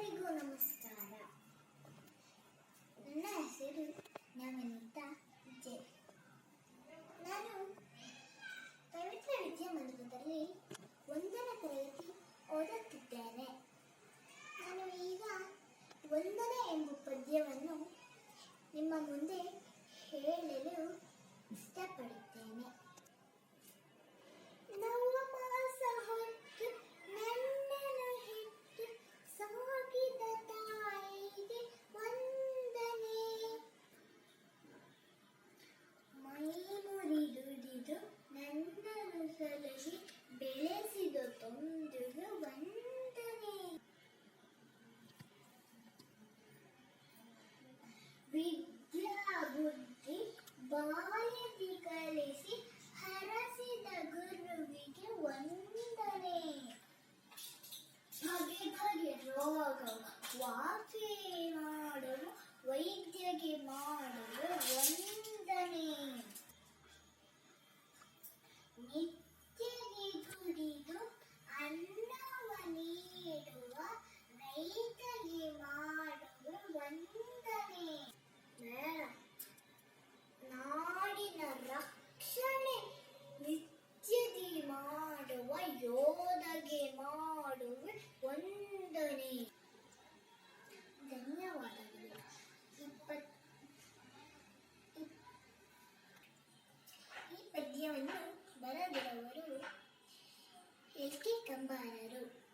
ಎಲ್ಲರಿಗೂ ನಮಸ್ಕಾರ. ನನ್ನ ಹೆಸರು ನವನೀತಾ ಜೆ. ನಾನು ಪವಿತ್ರ ವಿದ್ಯಾಮಂದಿರದಲ್ಲಿ 1ನೇ ತರಗತಿ ಓದುತ್ತಿದ್ದೇನೆ. ನಾನು ಈಗ 1ನೇ ಎಂಬ ಪದ್ಯವನ್ನು ನಿಮ್ಮ ಮುಂದೆ ಹೇಳಲು ಇಷ್ಟಪಡುತ್ತೇನೆ. ನವಮಾಸ ಹೊತ್ತು ನನ್ನನ್ನು ಹೆತ್ತು ಸಾಗಿದ ತಾಯಿಗೆ ವಂದನೆ. ಮೈ ಮುರಿದುಡಿದು ನನ್ನನ್ನು ಸಲಹಿ ಬೆಳೆಸಿದ ತಂದೆಗೆ ವಂದನೆ. ವಿದ್ಯಾ ಬುದ್ಧಿ ಬಾಲ್ಯದಿ ಕಲಿಸಿ ಹರಸಿದ ಗುರುವಿಗೆ ವಂದನೆ. ಬಗೆ ಬಗೆ ರೋಗ ವಾಸಿ ಮಾಡಲು ವೈದ್ಯಗೆ ಮಾಡಲು ವಂದನೆ.